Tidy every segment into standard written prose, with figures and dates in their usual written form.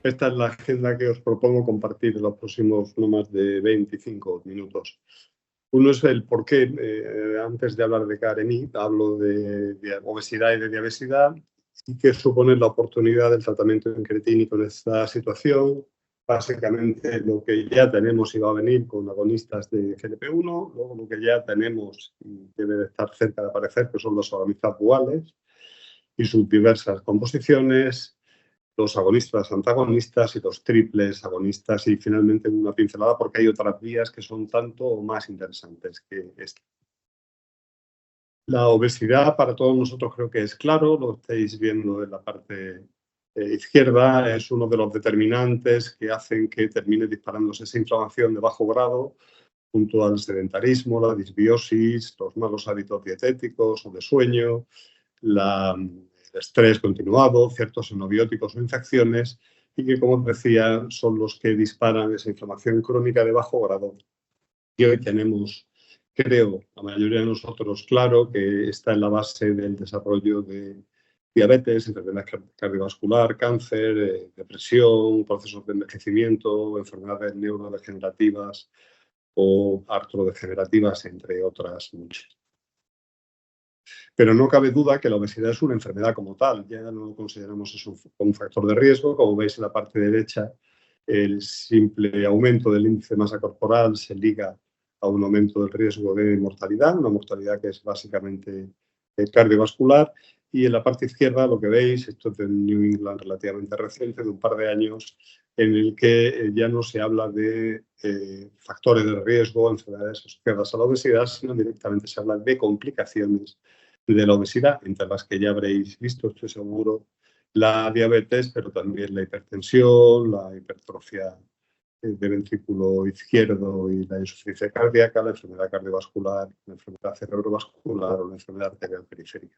esta es la agenda que os propongo compartir en los próximos no más de 25 minutos. Uno es el por qué, antes de hablar de KRMI, hablo de obesidad y de diabesidad, y qué supone la oportunidad del tratamiento incretínico en esta situación. Básicamente lo que ya tenemos y va a venir con agonistas de GLP-1, luego lo que ya tenemos y debe de estar cerca de aparecer, que son los agonistas duales y sus diversas composiciones, los agonistas antagonistas y los triples agonistas, y finalmente una pincelada porque hay otras vías que son tanto o más interesantes que esta. La obesidad para todos nosotros creo que es claro, lo estáis viendo en la parte izquierda, es uno de los determinantes que hacen que termine disparándose esa inflamación de bajo grado junto al sedentarismo, la disbiosis, los malos hábitos dietéticos o de sueño, el estrés continuado, ciertos xenobióticos o infecciones, y que, como os decía, son los que disparan esa inflamación crónica de bajo grado. Y hoy tenemos, creo, la mayoría de nosotros, claro, que está en la base del desarrollo de diabetes, enfermedad cardiovascular, cáncer, depresión, procesos de envejecimiento, enfermedades neurodegenerativas o artrodegenerativas, entre otras muchas. Pero no cabe duda que la obesidad es una enfermedad como tal. Ya no lo consideramos eso como un factor de riesgo. Como veis en la parte derecha, el simple aumento del índice de masa corporal se liga a un aumento del riesgo de mortalidad, una mortalidad que es básicamente cardiovascular. Y en la parte izquierda lo que veis, esto es de New England relativamente reciente, de un par de años, en el que ya no se habla de factores de riesgo, enfermedades asociadas a la obesidad, sino directamente se habla de complicaciones de la obesidad, entre las que ya habréis visto, estoy seguro, la diabetes, pero también la hipertensión, la hipertrofia del ventrículo izquierdo y la insuficiencia cardíaca, la enfermedad cardiovascular, la enfermedad cerebrovascular o la enfermedad arterial periférica.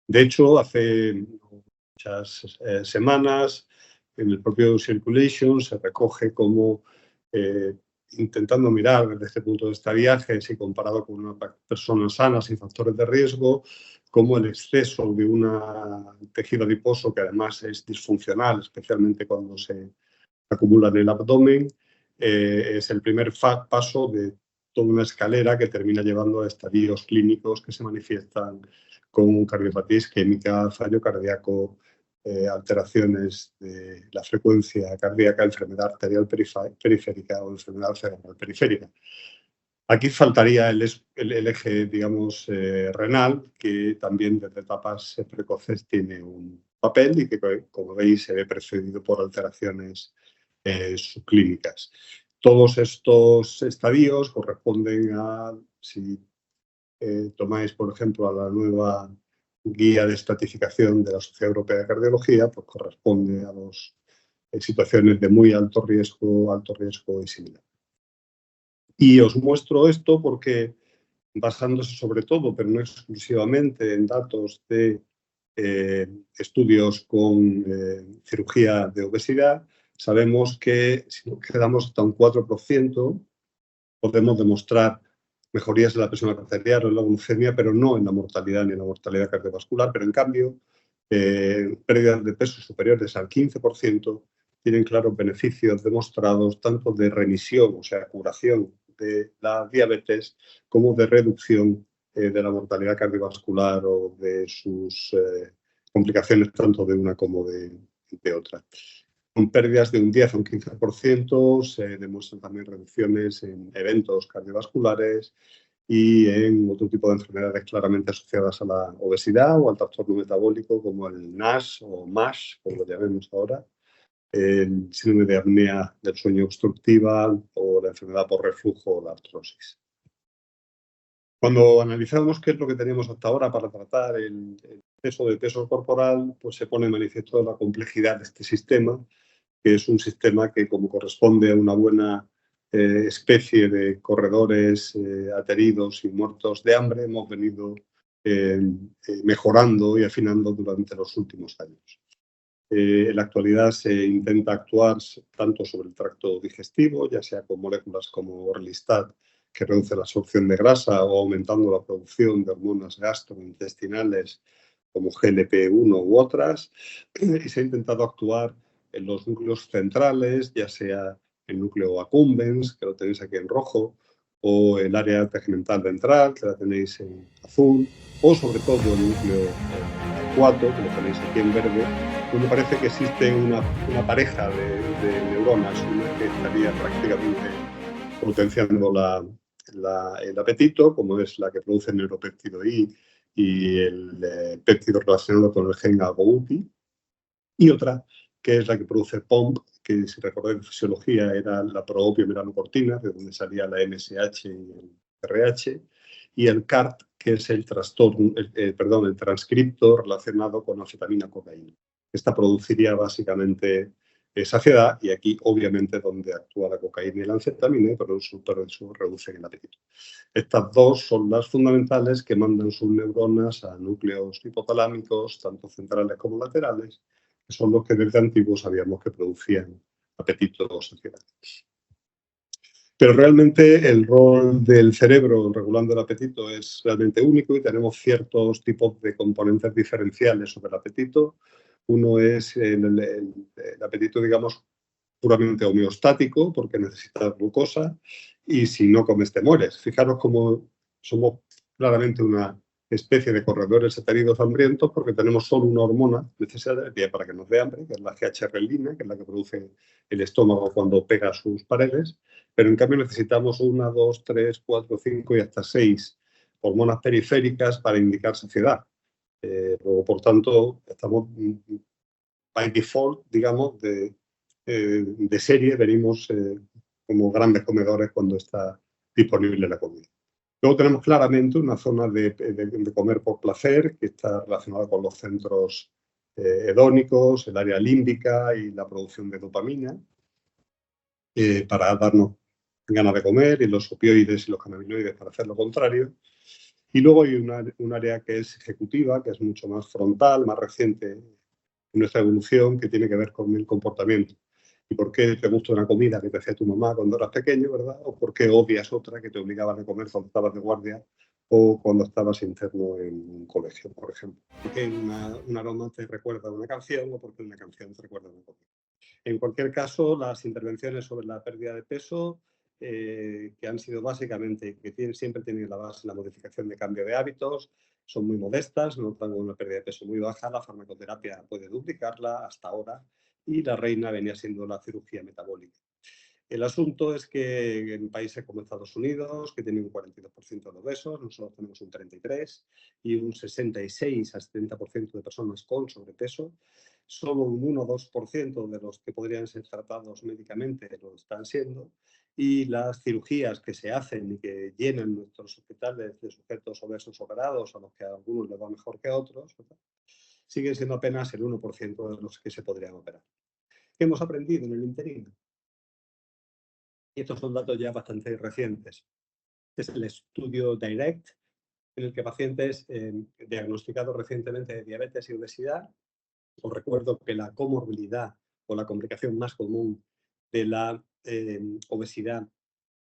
De hecho, hace muchas semanas, en el propio Circulation se recoge como, intentando mirar desde este punto de vista viajes y comparado con una personas sanas y factores de riesgo, como el exceso de un tejido adiposo que además es disfuncional, especialmente cuando se acumula en el abdomen, es el primer paso de toda una escalera que termina llevando a estadios clínicos que se manifiestan con cardiopatía isquémica, fallo cardíaco, alteraciones de la frecuencia cardíaca, enfermedad arterial periférica o enfermedad cerebral periférica. Aquí faltaría el eje, digamos, renal, que también desde etapas precoces tiene un papel y que, como veis, se ve precedido por alteraciones subclínicas. Todos estos estadios corresponden a, si tomáis, por ejemplo, a la nueva guía de estratificación de la Sociedad Europea de Cardiología, pues corresponde a las situaciones de muy alto riesgo y similar. Y os muestro esto porque, basándose sobre todo, pero no exclusivamente, en datos de estudios con cirugía de obesidad, sabemos que si nos quedamos hasta un 4%, podemos demostrar mejorías en la presión arterial o en la glucemia, pero no en la mortalidad ni en la mortalidad cardiovascular. Pero en cambio, pérdidas de peso superiores al 15% tienen claros beneficios demostrados tanto de remisión, o sea, curación de la diabetes, como de reducción de la mortalidad cardiovascular o de sus complicaciones tanto de una como de otra. Con pérdidas de un 10 a un 15% se demuestran también reducciones en eventos cardiovasculares y en otro tipo de enfermedades claramente asociadas a la obesidad o al trastorno metabólico como el NASH o MASH, como lo llamemos ahora, el síndrome de apnea del sueño obstructiva o la enfermedad por reflujo o la artrosis. Cuando analizamos qué es lo que teníamos hasta ahora para tratar el exceso de peso corporal, pues se pone en manifiesto la complejidad de este sistema, que es un sistema que, como corresponde a una buena especie de corredores ateridos y muertos de hambre, hemos venido mejorando y afinando durante los últimos años. En la actualidad se intenta actuar tanto sobre el tracto digestivo, ya sea con moléculas como Orlistat, que reduce la absorción de grasa, o aumentando la producción de hormonas gastrointestinales como GLP-1 u otras, y se ha intentado actuar en los núcleos centrales, ya sea el núcleo accumbens, que lo tenéis aquí en rojo, o el área tegmental ventral, que la tenéis en azul, o sobre todo el núcleo arcuato, que lo tenéis aquí en verde, donde parece que existe una pareja de neuronas, una que estaría prácticamente potenciando el apetito, como es la que produce el neuropéptido I y el péptido relacionado con el gen AGO-UTI, y otra que es la que produce POMP, que si recordáis de fisiología era la proopiomeranocortina, de donde salía la MSH y el RH, y el CART, que es el el transcripto relacionado con anfetamina cocaína. Esta produciría básicamente saciedad, y aquí obviamente donde actúa la cocaína y la anfetamina, pero eso reduce el apetito. Estas dos son las fundamentales que mandan sus neuronas a núcleos hipotalámicos, tanto centrales como laterales, que son los que desde antiguo sabíamos que producían apetito o saciedad. Pero realmente el rol del cerebro regulando el apetito es realmente único y tenemos ciertos tipos de componentes diferenciales sobre el apetito. Uno es el apetito, digamos, puramente homeostático, porque necesitas glucosa, y si no comes te mueres. Fijaros cómo somos claramente una especie de corredores heteridos hambrientos, porque tenemos solo una hormona necesaria para que nos dé hambre, que es la GH-relina, que es la que produce el estómago cuando pega sus paredes, pero en cambio necesitamos 1, 2, 3, 4, 5 y hasta 6 hormonas periféricas para indicar saciedad. Por tanto, estamos by default, digamos, de serie, venimos como grandes comedores cuando está disponible la comida. Luego tenemos claramente una zona de comer por placer, que está relacionada con los centros hedónicos, el área límbica y la producción de dopamina, para darnos ganas de comer, y los opioides y los cannabinoides para hacer lo contrario. Y luego hay un área que es ejecutiva, que es mucho más frontal, más reciente en nuestra evolución, que tiene que ver con el comportamiento. ¿Y por qué te gusta una comida que te hacía tu mamá cuando eras pequeño, verdad? ¿O por qué odias otra que te obligaban a comer cuando estabas de guardia o cuando estabas interno en un colegio, por ejemplo? ¿Por qué un aroma te recuerda a una canción o por qué una canción te recuerda a una comida? En cualquier caso, las intervenciones sobre la pérdida de peso, que han sido básicamente, que siempre tienen la base en la modificación de cambio de hábitos, son muy modestas, no tengo una pérdida de peso muy baja, la farmacoterapia puede duplicarla hasta ahora, y la reina venía siendo la cirugía metabólica. El asunto es que en países como Estados Unidos, que tienen un 42% de obesos, nosotros tenemos un 33%, y un 66 a 70% de personas con sobrepeso, solo un 1 o 2% de los que podrían ser tratados médicamente lo están siendo, y las cirugías que se hacen y que llenan nuestros hospitales de sujetos obesos operados, a los que a algunos les va mejor que a otros, ¿verdad?, siguen siendo apenas el 1% de los que se podrían operar. ¿Qué hemos aprendido en el interín? Y estos son datos ya bastante recientes. Este es el estudio DIRECT, en el que pacientes diagnosticados recientemente de diabetes y obesidad. Os recuerdo que la comorbilidad o la complicación más común de la obesidad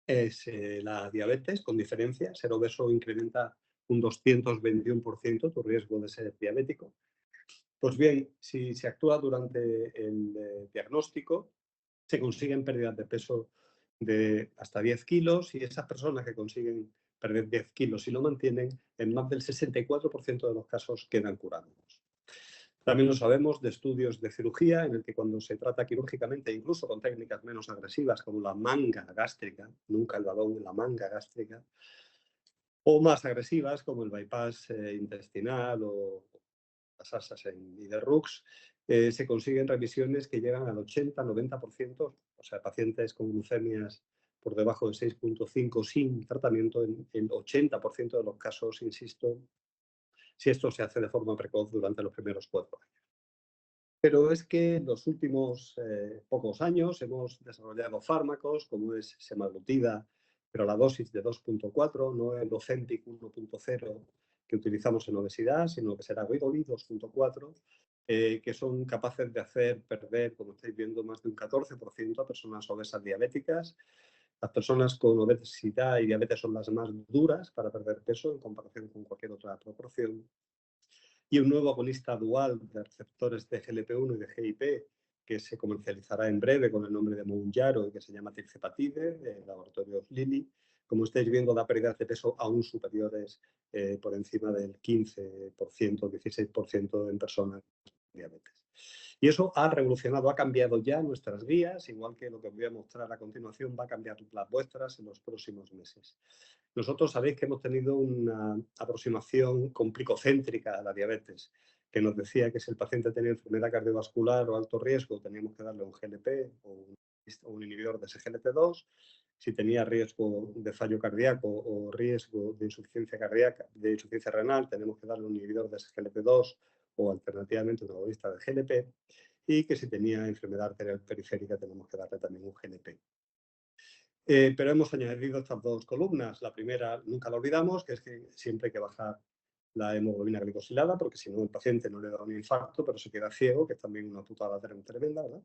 es la diabetes, con diferencia. Ser obeso incrementa un 221% tu riesgo de ser diabético. Pues bien, si se actúa durante el diagnóstico, se consiguen pérdidas de peso de hasta 10 kilos, y esas personas que consiguen perder 10 kilos y lo mantienen, en más del 64% de los casos quedan curados. También lo sabemos de estudios de cirugía, en el que cuando se trata quirúrgicamente, incluso con técnicas menos agresivas como la manga gástrica, nunca el balón, la manga gástrica, o más agresivas como el bypass intestinal o las asas en Iderrux, se consiguen revisiones que llegan al 80-90%, o sea, pacientes con glucemias por debajo de 6,5 sin tratamiento, en el 80% de los casos, insisto, si esto se hace de forma precoz durante los primeros 4 años. Pero es que en los últimos pocos años hemos desarrollado fármacos como es semaglutida, pero a la dosis de 2,4, no el Ozempic 1,0 que utilizamos en obesidad, sino que será Wegovy 2,4, que son capaces de hacer perder, como estáis viendo, más de un 14% a personas obesas diabéticas. Las personas con obesidad y diabetes son las más duras para perder peso en comparación con cualquier otra proporción. y un nuevo agonista dual de receptores de GLP-1 y de GIP, que se comercializará en breve con el nombre de Mounjaro y que se llama tirzepatide, de laboratorios Lilly. Como estáis viendo, da pérdidas de peso aún superiores por encima del 15%, 16% en personas con diabetes. Y eso ha revolucionado, ha cambiado ya nuestras guías, igual que lo que os voy a mostrar a continuación va a cambiar las vuestras en los próximos meses. Nosotros sabéis que hemos tenido una aproximación complicocéntrica a la diabetes, que nos decía que si el paciente tenía enfermedad cardiovascular o alto riesgo, teníamos que darle un GLP o un inhibidor de SGLT2. Si tenía riesgo de fallo cardíaco o riesgo de insuficiencia cardíaca, de insuficiencia renal, tenemos que darle un inhibidor de SGLT2 o alternativamente un agonista de GLP. Y que si tenía enfermedad arterial periférica, tenemos que darle también un GLP. Pero hemos añadido estas dos columnas. La primera, nunca la olvidamos, que es que siempre hay que bajar la hemoglobina glicosilada, porque si no el paciente no le da un infarto, pero se queda ciego, que es también una putada tremenda, ¿verdad?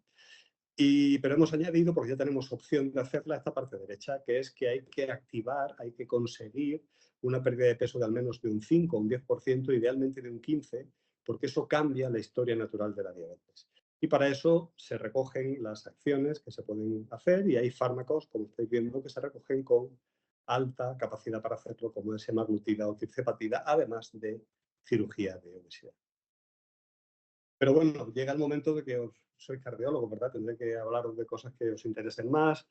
Pero hemos añadido, porque ya tenemos opción de hacerla, esta parte derecha, que es que hay que activar, hay que conseguir una pérdida de peso de al menos de un 5 o un 10%, idealmente de un 15%, porque eso cambia la historia natural de la diabetes. Y para eso se recogen las acciones que se pueden hacer y hay fármacos, como estáis viendo, que se recogen con alta capacidad para hacerlo, como es semaglutida o tirzepatida, además de cirugía de obesidad. Pero bueno, llega el momento de que soy cardiólogo, ¿verdad? Tendré que hablaros de cosas que os interesen más.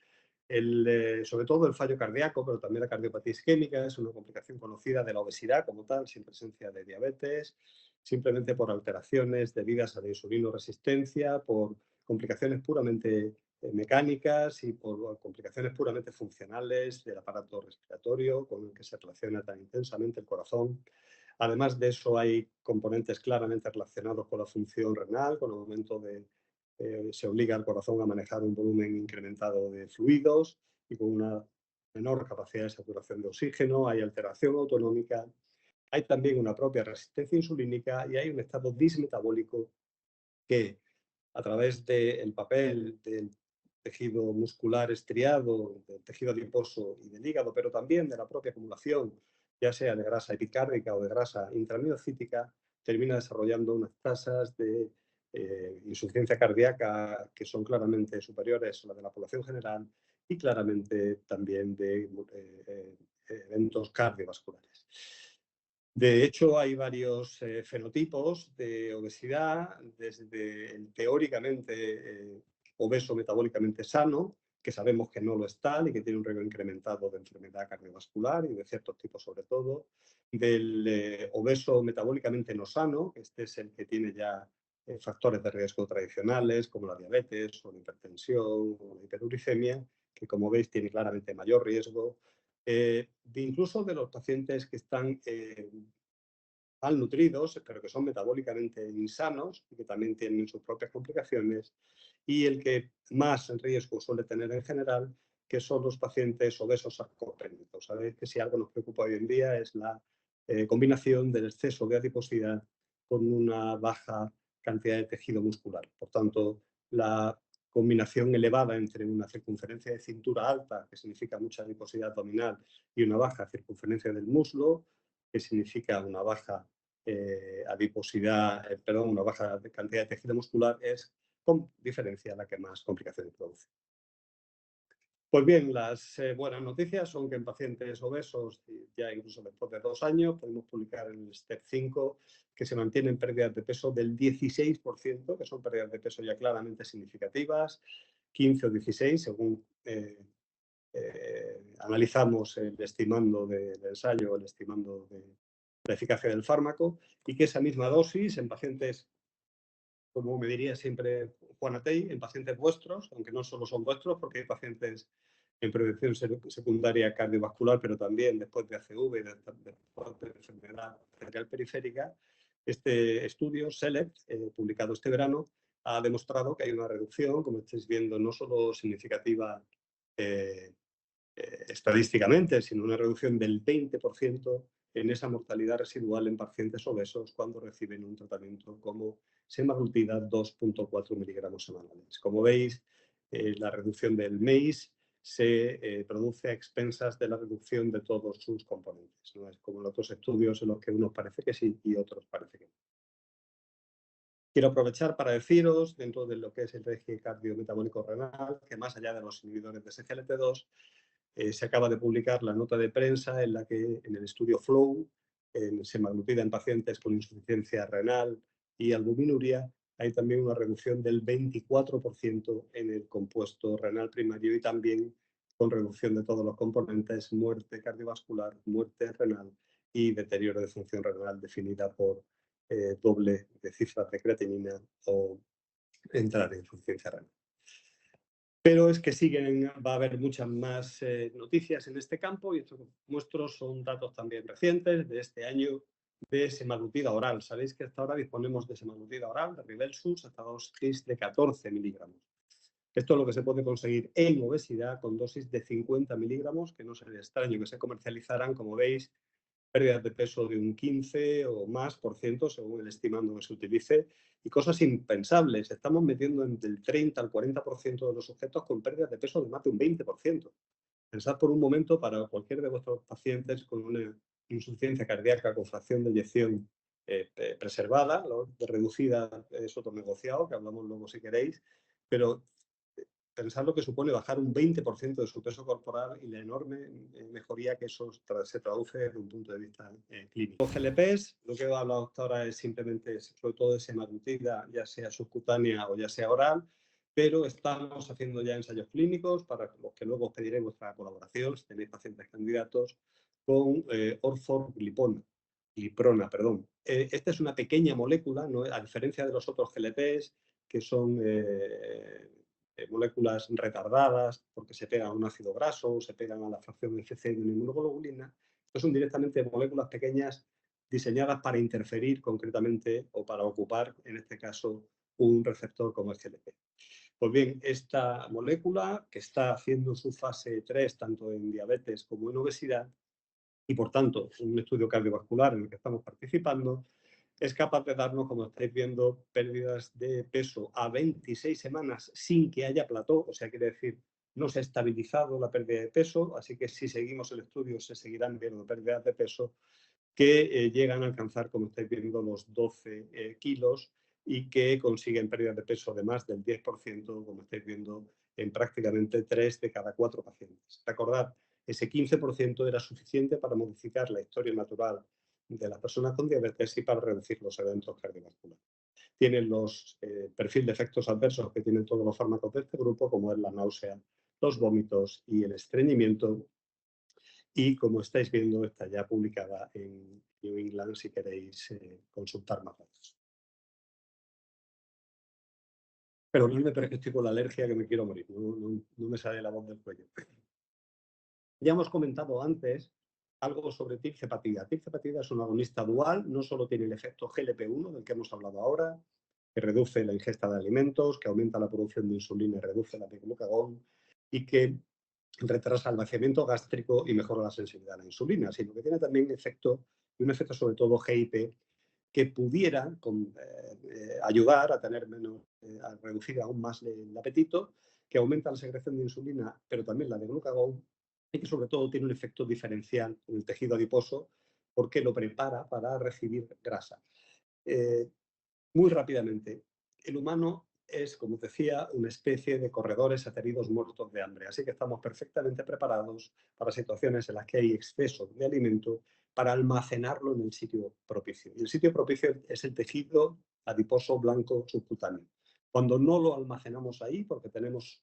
Sobre todo el fallo cardíaco, pero también la cardiopatía isquémica es una complicación conocida de la obesidad como tal, sin presencia de diabetes, simplemente por alteraciones debidas a la insulinoresistencia, por complicaciones puramente mecánicas y por complicaciones puramente funcionales del aparato respiratorio con el que se relaciona tan intensamente el corazón. Además de eso, hay componentes claramente relacionados con la función renal, con el aumento de se obliga al corazón a manejar un volumen incrementado de fluidos y con una menor capacidad de saturación de oxígeno, hay alteración autonómica, hay también una propia resistencia insulínica y hay un estado dismetabólico que, a través del papel del tejido muscular estriado, del tejido adiposo y del hígado, pero también de la propia acumulación, ya sea de grasa epicárdica o de grasa intramiocítica, termina desarrollando unas tasas de insuficiencia cardíaca que son claramente superiores a las de la población general y claramente también de eventos cardiovasculares. De hecho, hay varios fenotipos de obesidad, desde el teóricamente obeso metabólicamente sano, que sabemos que no lo es tal y que tiene un riesgo incrementado de enfermedad cardiovascular y de ciertos tipos sobre todo, del obeso metabólicamente no sano, que este es el que tiene ya factores de riesgo tradicionales como la diabetes o la hipertensión o la hiperuricemia, que como veis tiene claramente mayor riesgo, incluso de los pacientes que están malnutridos, pero que son metabólicamente insanos y que también tienen sus propias complicaciones, y el que más riesgo suele tener en general, que son los pacientes obesos sarcopénicos. Sabéis que si algo nos preocupa hoy en día es la combinación del exceso de adiposidad con una baja cantidad de tejido muscular. Por tanto, la combinación elevada entre una circunferencia de cintura alta, que significa mucha adiposidad abdominal, y una baja circunferencia del muslo, que significa una baja adiposidad, una baja cantidad de tejido muscular, es con diferencia la que más complicaciones produce. Pues bien, las buenas noticias son que en pacientes obesos, ya incluso después de 2 años, podemos publicar en el STEP 5 que se mantienen pérdidas de peso del 16%, que son pérdidas de peso ya claramente significativas, 15 o 16, según analizamos el estimando del ensayo, el estimando de la eficacia del fármaco, y que esa misma dosis en pacientes, como me diría siempre Juan Atey, en pacientes vuestros, aunque no solo son vuestros, porque hay pacientes en prevención secundaria cardiovascular, pero también después de ACV, después de enfermedad arterial periférica, este estudio, SELECT, publicado este verano, ha demostrado que hay una reducción, como estáis viendo, no solo significativa estadísticamente, sino una reducción del 20% en esa mortalidad residual en pacientes obesos cuando reciben un tratamiento como semaglutida 2,4 miligramos semanales. Como veis, la reducción del MACE se produce a expensas de la reducción de todos sus componentes. No es como en otros estudios en los que unos parece que sí y otros parece que no. Quiero aprovechar para deciros, dentro de lo que es el eje cardiometabólico renal, que más allá de los inhibidores de SGLT2, se acaba de publicar la nota de prensa en la que, en el estudio FLOW, en semaglutida en pacientes con insuficiencia renal y albuminuria, hay también una reducción del 24% en el compuesto renal primario y también con reducción de todos los componentes, muerte cardiovascular, muerte renal y deterioro de función renal definida por doble de cifras de creatinina o entrar en insuficiencia renal. Pero es que va a haber muchas más noticias en este campo y estos nuestros son datos también recientes de este año de semaglutida oral. Sabéis que hasta ahora disponemos de semaglutida oral, de Rybelsus, hasta dosis de 14 miligramos. Esto es lo que se puede conseguir en obesidad con dosis de 50 miligramos, que no sería extraño que se comercializaran, como veis, pérdidas de peso de un 15 o más por ciento, según el estimando que se utilice, y cosas impensables. Estamos metiendo entre el 30 al 40% de los sujetos con pérdidas de peso de más de un 20%. Pensad por un momento para cualquier de vuestros pacientes con una insuficiencia cardíaca con fracción de eyección preservada, de reducida es otro negociado, que hablamos luego si queréis, pero pensar lo que supone bajar un 20% de su peso corporal y la enorme mejoría que eso se traduce desde un punto de vista clínico. Los GLPs, lo que he hablado hasta ahora es simplemente, sobre todo de semaglutida, ya sea subcutánea o ya sea oral, pero estamos haciendo ya ensayos clínicos para los que luego os pediré vuestra colaboración, si tenéis pacientes candidatos, con orforglipona. Esta es una pequeña molécula, ¿no? A diferencia de los otros GLPs, que son moléculas retardadas porque se pegan a un ácido graso o se pegan a la fracción FC de una inmunoglobulina. Estos son directamente moléculas pequeñas diseñadas para interferir concretamente o para ocupar, en este caso, un receptor como el GLP. Pues bien, esta molécula, que está haciendo su fase 3 tanto en diabetes como en obesidad, y por tanto un estudio cardiovascular en el que estamos participando, es capaz de darnos, como estáis viendo, pérdidas de peso a 26 semanas sin que haya plató, o sea, quiere decir, no se ha estabilizado la pérdida de peso, así que si seguimos el estudio se seguirán viendo pérdidas de peso que llegan a alcanzar, como estáis viendo, los 12 kilos y que consiguen pérdidas de peso de más del 10%, como estáis viendo, en prácticamente 3 de cada 4 pacientes. Recordad, ese 15% era suficiente para modificar la historia natural de las personas con diabetes y para reducir los eventos cardiovasculares. Tienen los perfil de efectos adversos que tienen todos los fármacos de este grupo, como es la náusea, los vómitos y el estreñimiento. Y como estáis viendo, está ya publicada en New England si queréis consultar más datos. Pero no me parece que estoy con la alergia que me quiero morir, no me sale la voz del cuello. Ya hemos comentado antes algo sobre tirzepatida. Tirzepatida es un agonista dual, no solo tiene el efecto GLP-1 del que hemos hablado ahora, que reduce la ingesta de alimentos, que aumenta la producción de insulina y reduce la de glucagón, y que retrasa el vaciamiento gástrico y mejora la sensibilidad a la insulina, sino que tiene también un efecto sobre todo GIP, que pudiera ayudar a tener menos, a reducir aún más el apetito, que aumenta la secreción de insulina, pero también la de glucagón, y que sobre todo tiene un efecto diferencial en el tejido adiposo porque lo prepara para recibir grasa. Muy rápidamente, el humano es, como os decía, una especie de corredores ateridos muertos de hambre, así que estamos perfectamente preparados para situaciones en las que hay exceso de alimento para almacenarlo en el sitio propicio. Y el sitio propicio es el tejido adiposo blanco subcutáneo. Cuando no lo almacenamos ahí porque tenemos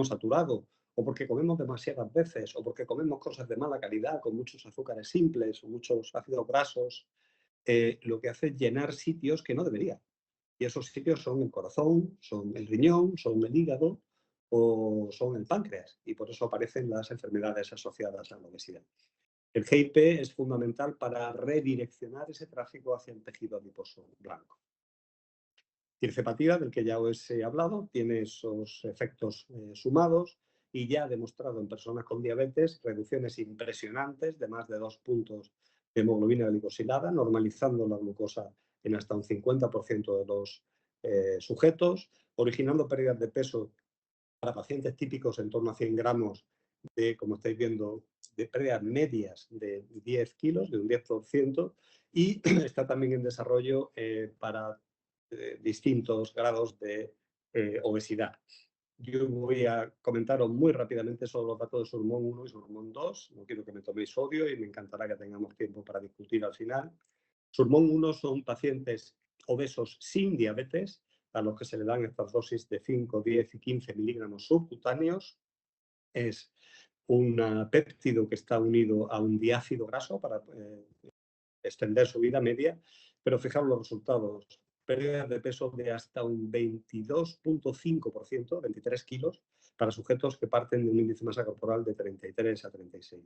saturado o porque comemos demasiadas veces o porque comemos cosas de mala calidad con muchos azúcares simples o muchos ácidos grasos, lo que hace es llenar sitios que no debería. Y esos sitios son el corazón, son el riñón, son el hígado o son el páncreas. Y por eso aparecen las enfermedades asociadas a la obesidad. El GIP es fundamental para redireccionar ese tráfico hacia el tejido adiposo blanco. Tirzepatida, del que ya os he hablado, tiene esos efectos sumados y ya ha demostrado en personas con diabetes reducciones impresionantes de más de 2 puntos de hemoglobina glicosilada, normalizando la glucosa en hasta un 50% de los sujetos, originando pérdidas de peso para pacientes típicos en torno a 100 gramos de, como estáis viendo, de pérdidas medias de 10 kilos, de un 10%, y está también en desarrollo para distintos grados de obesidad. Yo voy a comentaros muy rápidamente sobre los datos de Surmont 1 y Surmont 2. No quiero que me toméis odio y me encantará que tengamos tiempo para discutir al final. Surmont 1 son pacientes obesos sin diabetes, a los que se le dan estas dosis de 5, 10 y 15 miligramos subcutáneos. Es un péptido que está unido a un diácido graso para extender su vida media, pero fijaros los resultados. Pérdidas de peso de hasta un 22.5%, 23 kilos, para sujetos que parten de un índice de masa corporal de 33 a 36.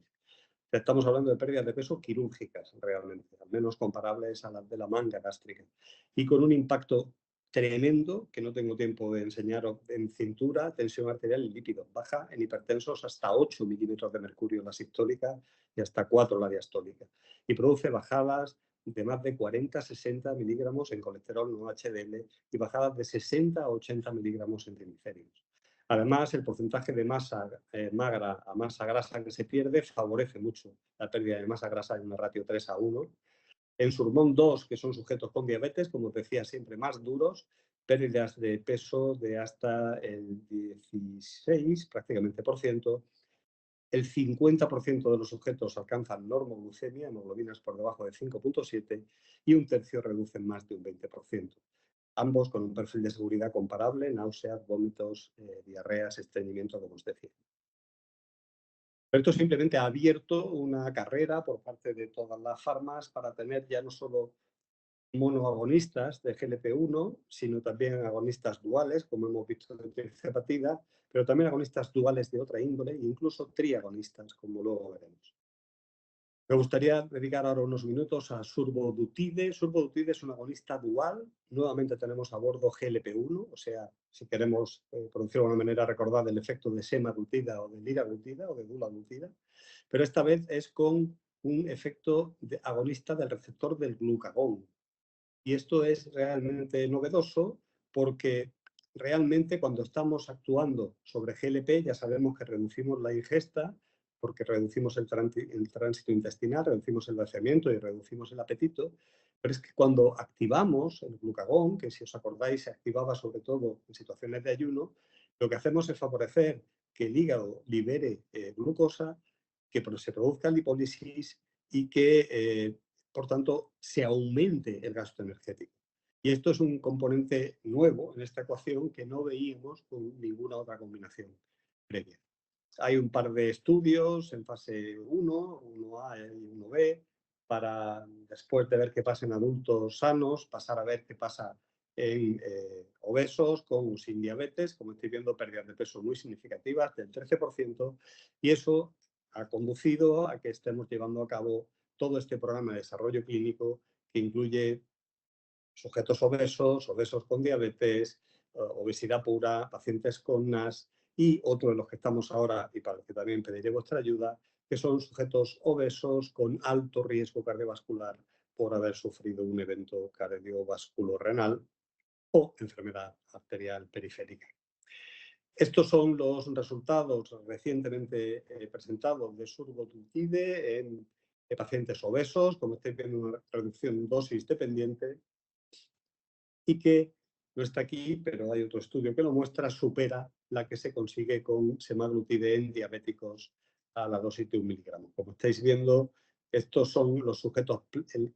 Estamos hablando de pérdidas de peso quirúrgicas, realmente, al menos comparables a las de la manga gástrica. Y con un impacto tremendo, que no tengo tiempo de enseñaros, en cintura, tensión arterial y lípidos. Baja en hipertensos hasta 8 milímetros de mercurio en la sistólica y hasta 4 en la diastólica. Y produce bajadas de más de 40-60 miligramos en colesterol no HDL y bajadas de 60 a 80 miligramos en triglicéridos. Además, el porcentaje de masa magra a masa grasa que se pierde favorece mucho la pérdida de masa grasa en una ratio 3:1. En Surmont 2, que son sujetos con diabetes, como os decía, siempre más duros, pérdidas de peso de hasta el 16, prácticamente por ciento. El 50% de los sujetos alcanzan normoglucemia, hemoglobinas por debajo de 5.7, y un tercio reducen más de un 20%. Ambos con un perfil de seguridad comparable, náuseas, vómitos, diarreas, estreñimiento, como os decía. Pero esto simplemente ha abierto una carrera por parte de todas las farmas para tener ya no solo monoagonistas de GLP-1, sino también agonistas duales, como hemos visto en tricepatida, pero también agonistas duales de otra índole e incluso triagonistas, como luego veremos. Me gustaría dedicar ahora unos minutos a survodutide. Survodutide es un agonista dual. Nuevamente tenemos a bordo GLP-1, o sea, si queremos, por decirlo de alguna manera, recordar el efecto de semaglutida o de liraglutida o de dulaglutida, pero esta vez es con un efecto agonista del receptor del glucagón. Y esto es realmente novedoso porque realmente cuando estamos actuando sobre GLP ya sabemos que reducimos la ingesta porque reducimos el tránsito intestinal, reducimos el vaciamiento y reducimos el apetito, pero es que cuando activamos el glucagón, que si os acordáis se activaba sobre todo en situaciones de ayuno, lo que hacemos es favorecer que el hígado libere glucosa, que se produzca lipólisis y que por tanto, se aumente el gasto energético. Y esto es un componente nuevo en esta ecuación que no veíamos con ninguna otra combinación previa. Hay un par de estudios en fase 1, 1A y 1B, para después de ver qué pasa en adultos sanos, pasar a ver qué pasa en obesos con o sin diabetes, como estoy viendo, pérdidas de peso muy significativas del 13%, y eso ha conducido a que estemos llevando a cabo todo este programa de desarrollo clínico que incluye sujetos obesos, obesos con diabetes, obesidad pura, pacientes con NAS y otro de los que estamos ahora y para el que también pediré vuestra ayuda, que son sujetos obesos con alto riesgo cardiovascular por haber sufrido un evento cardiovasculorenal o enfermedad arterial periférica. Estos son los resultados recientemente presentados de survodutide en pacientes obesos, como estáis viendo, una reducción dosis dependiente y que no está aquí, pero hay otro estudio que lo muestra, supera la que se consigue con semaglutide en diabéticos a la dosis de 1 miligramo. Como estáis viendo, estos son los sujetos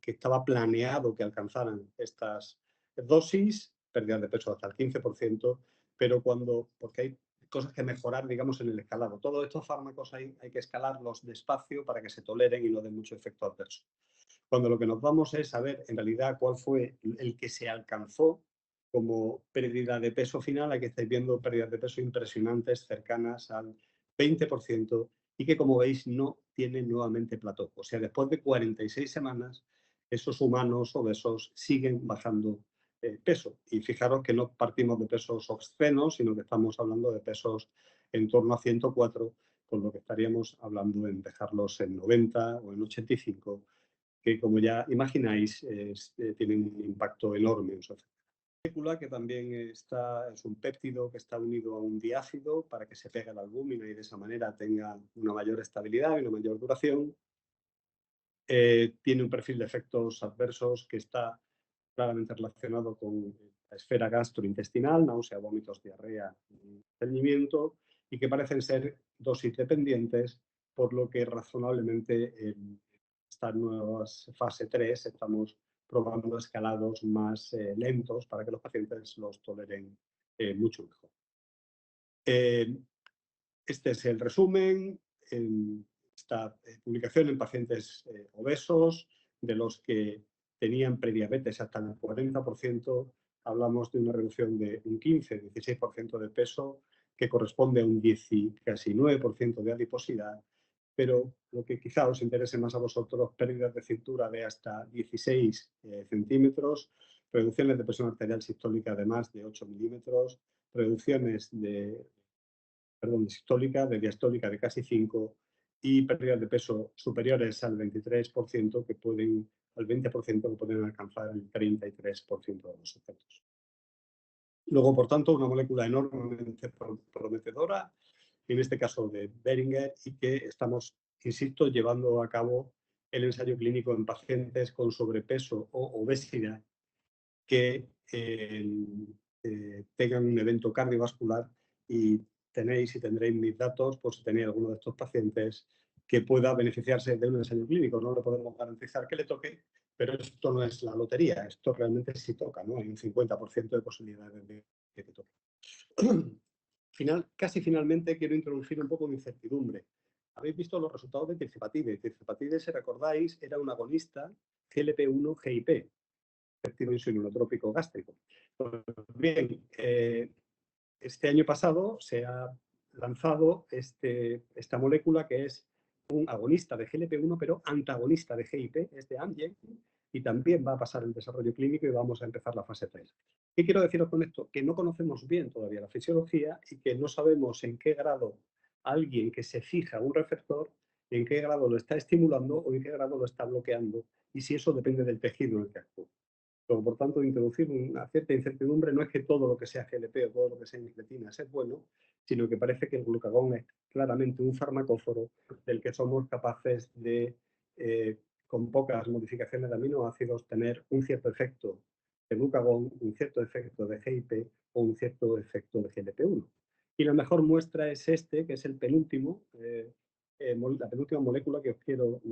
que estaba planeado que alcanzaran estas dosis, pérdidas de peso hasta el 15%, pero porque hay cosas que mejorar, digamos, en el escalado. Todos estos fármacos hay que escalarlos despacio para que se toleren y no den mucho efecto adverso. Cuando lo que nos vamos es a ver en realidad cuál fue el que se alcanzó como pérdida de peso final, aquí estáis viendo pérdidas de peso impresionantes, cercanas al 20%, y que, como veis, no tiene nuevamente plató. O sea, después de 46 semanas, esos humanos obesos siguen bajando peso. Y fijaros que no partimos de pesos obscenos, sino que estamos hablando de pesos en torno a 104, con lo que estaríamos hablando en dejarlos en 90 o en 85, que, como ya imagináis, tienen un impacto enorme en su efecto. La molécula, que también es un péptido que está unido a un diácido para que se pegue a la albúmina y de esa manera tenga una mayor estabilidad y una mayor duración. Tiene un perfil de efectos adversos que está claramente relacionado con esfera gastrointestinal, náusea, vómitos, diarrea y estreñimiento, y que parecen ser dosis dependientes, por lo que razonablemente en esta nueva fase 3 estamos probando escalados más lentos para que los pacientes los toleren mucho mejor. Este es el resumen. Esta publicación en pacientes obesos, de los que tenían prediabetes hasta el 40%, hablamos de una reducción de un 15-16% de peso, que corresponde a un 10, casi 9% de adiposidad, pero lo que quizá os interese más a vosotros, pérdidas de cintura de hasta 16 centímetros, reducciones de presión arterial sistólica de más de 8 milímetros, reducciones de sistólica, de diastólica de casi 5 y pérdidas de peso superiores al 23% que pueden, al 20% que pueden alcanzar el 33% de los efectos. Luego, por tanto, una molécula enormemente prometedora, en este caso de Boehringer, y que estamos, insisto, llevando a cabo el ensayo clínico en pacientes con sobrepeso o obesidad que tengan un evento cardiovascular, y tenéis y tendréis mis datos por si tenéis alguno de estos pacientes que pueda beneficiarse de un ensayo clínico. No le podemos garantizar que le toque, pero esto no es la lotería, esto realmente sí toca, ¿no? Hay un 50% de posibilidades de que te toque. Casi finalmente quiero introducir un poco de incertidumbre. Habéis visto los resultados de tirzepatide. Tirzepatide, si recordáis, era un agonista GLP-1/GIP, péptido insulinotrópico gástrico. Pues bien, este año pasado se ha lanzado esta molécula que es un agonista de GLP-1, pero antagonista de GIP, es de Amgen, y también va a pasar el desarrollo clínico y vamos a empezar la fase 3. ¿Qué quiero deciros con esto? Que no conocemos bien todavía la fisiología y que no sabemos en qué grado alguien que se fija un receptor, en qué grado lo está estimulando o en qué grado lo está bloqueando, y si eso depende del tejido en el que actúa. Por tanto, introducir una cierta incertidumbre. No es que todo lo que sea GLP o todo lo que sea incretina es bueno, sino que parece que el glucagón es claramente un farmacóforo del que somos capaces de, con pocas modificaciones de aminoácidos, tener un cierto efecto de glucagón, un cierto efecto de GIP o un cierto efecto de GLP-1. Y la mejor muestra es que es el penúltimo, la penúltima molécula que os quiero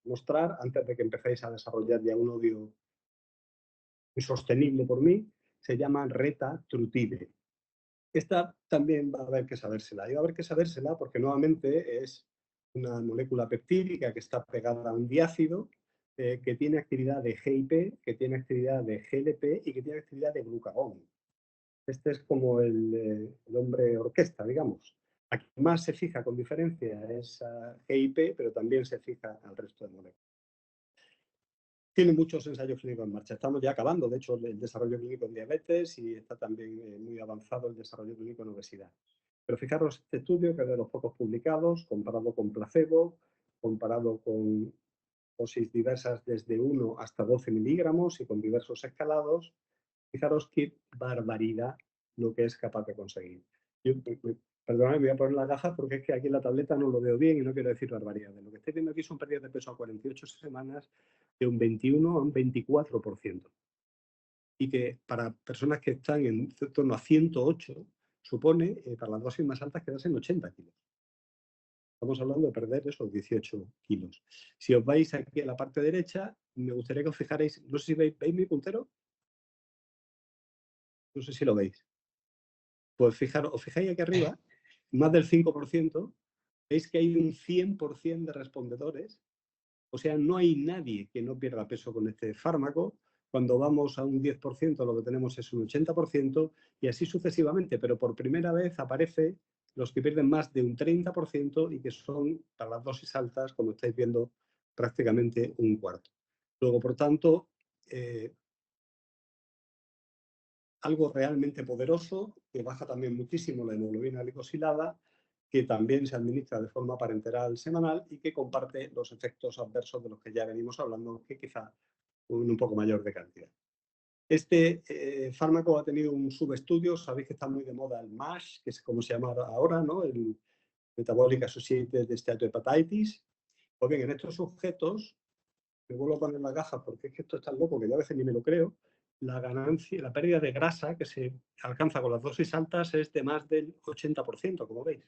mostrar antes de que empecéis a desarrollar ya un odio insostenible por mí. Se llama retatrutide. Esta también va a haber que sabérsela. Y va a haber que sabérsela porque nuevamente es una molécula peptídica que está pegada a un diácido, que tiene actividad de GIP, que tiene actividad de GLP y que tiene actividad de glucagón. Este es como el hombre orquesta, digamos. A quien más se fija con diferencia es a GIP, pero también se fija al resto de moléculas. Tiene muchos ensayos clínicos en marcha. Estamos ya acabando, de hecho, el desarrollo clínico en diabetes, y está también muy avanzado el desarrollo clínico en obesidad. Pero fijaros este estudio, que es de los pocos publicados, comparado con placebo, comparado con dosis diversas desde 1 hasta 12 miligramos y con diversos escalados. Fijaros qué barbaridad lo que es capaz de conseguir. Perdóname, me voy a poner las gafas porque es que aquí en la tableta no lo veo bien y no quiero decir barbaridades. Lo que estoy viendo aquí son pérdidas de peso a 48 semanas de un 21 a un 24%. Y que para personas que están en torno a 108, supone, para las dosis más altas, quedarse en 80 kilos. Estamos hablando de perder esos 18 kilos. Si os vais aquí a la parte derecha, me gustaría que os fijarais, no sé si veis mi puntero. No sé si lo veis. Pues fijaros, os fijáis aquí arriba, más del 5%, veis que hay un 100% de respondedores. O sea, no hay nadie que no pierda peso con este fármaco. Cuando vamos a un 10%, lo que tenemos es un 80%, y así sucesivamente. Pero por primera vez aparece los que pierden más de un 30% y que son, para las dosis altas, como estáis viendo, prácticamente un cuarto. Luego, por tanto, algo realmente poderoso, que baja también muchísimo la hemoglobina glicosilada, que también se administra de forma parenteral semanal y que comparte los efectos adversos de los que ya venimos hablando, que quizá un poco mayor de cantidad. Este fármaco ha tenido un subestudio. Sabéis que está muy de moda el MASH, que es como se llama ahora, ¿no? El Metabolic Associated Steatohepatitis. Pues bien, en estos sujetos, me vuelvo a poner la gafa porque es que esto es tan loco que yo a veces ni me lo creo. la ganancia, la pérdida de grasa que se alcanza con las dosis altas es de más del 80%, como veis.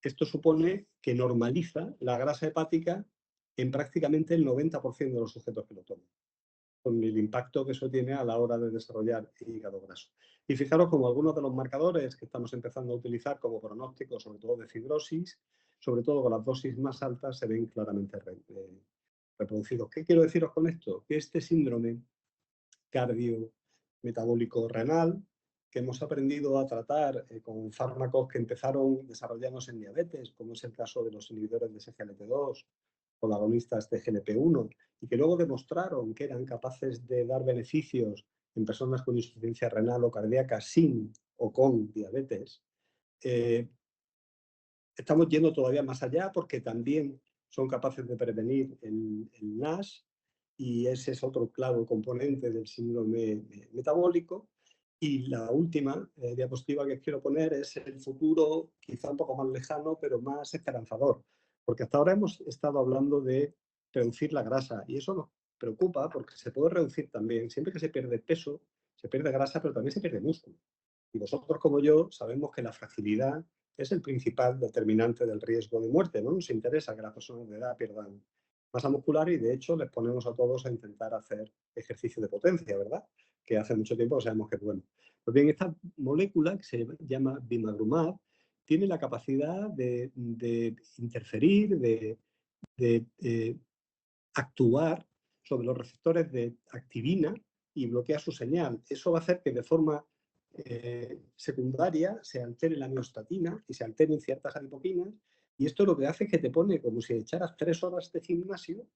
Esto supone que normaliza la grasa hepática en prácticamente el 90% de los sujetos que lo toman, con el impacto que eso tiene a la hora de desarrollar hígado graso. Y fijaros como algunos de los marcadores que estamos empezando a utilizar como pronóstico, sobre todo de fibrosis, sobre todo con las dosis más altas, se ven claramente reproducidos. ¿Qué quiero deciros con esto? Que este síndrome cardiometabólico renal, que hemos aprendido a tratar con fármacos que empezaron desarrollándose en diabetes, como es el caso de los inhibidores de SGLT2 o los agonistas de GLP-1, y que luego demostraron que eran capaces de dar beneficios en personas con insuficiencia renal o cardíaca sin o con diabetes. Estamos yendo todavía más allá porque también son capaces de prevenir el NASH, y ese es otro claro componente del síndrome metabólico. Y la última diapositiva que quiero poner es el futuro, quizá un poco más lejano, pero más esperanzador. Porque hasta ahora hemos estado hablando de reducir la grasa, y eso nos preocupa porque se puede reducir también. Siempre que se pierde peso, se pierde grasa, pero también se pierde músculo. Y vosotros, como yo, sabemos que la fragilidad es el principal determinante del riesgo de muerte. No nos interesa que las personas de edad pierdan masa muscular, y de hecho les ponemos a todos a intentar hacer ejercicio de potencia, ¿verdad? Que hace mucho tiempo sabemos que es bueno. Pues bien, esta molécula que se llama bimagrumab tiene la capacidad de interferir, de actuar sobre los receptores de activina y bloquea su señal. Eso va a hacer que de forma secundaria se altere la miostatina y se alteren ciertas adipoquinas, y esto lo que hace es que te pone como si echaras 3 horas de gimnasio,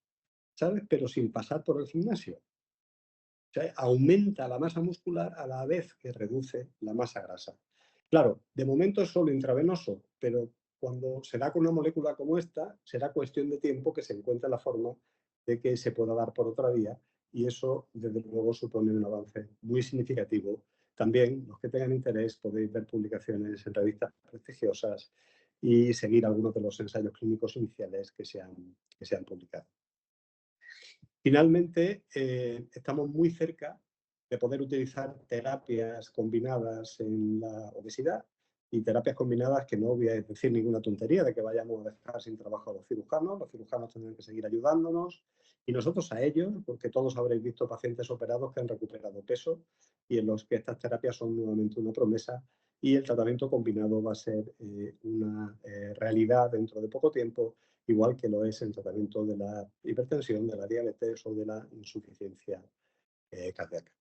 ¿sabes? Pero sin pasar por el gimnasio. O sea, aumenta la masa muscular a la vez que reduce la masa grasa. Claro, de momento es solo intravenoso, pero cuando se da con una molécula como esta, será cuestión de tiempo que se encuentre la forma de que se pueda dar por otra vía, y eso, desde luego, supone un avance muy significativo. También, los que tengan interés, podéis ver publicaciones en revistas prestigiosas y seguir algunos de los ensayos clínicos iniciales que se han publicado. Finalmente, estamos muy cerca de poder utilizar terapias combinadas en la obesidad, y terapias combinadas que no voy a decir ninguna tontería de que vayamos a dejar sin trabajo a los cirujanos tendrán que seguir ayudándonos y nosotros a ellos, porque todos habréis visto pacientes operados que han recuperado peso y en los que estas terapias son nuevamente una promesa, y el tratamiento combinado va a ser una realidad dentro de poco tiempo, igual que lo es el tratamiento de la hipertensión, de la diabetes o de la insuficiencia cardíaca.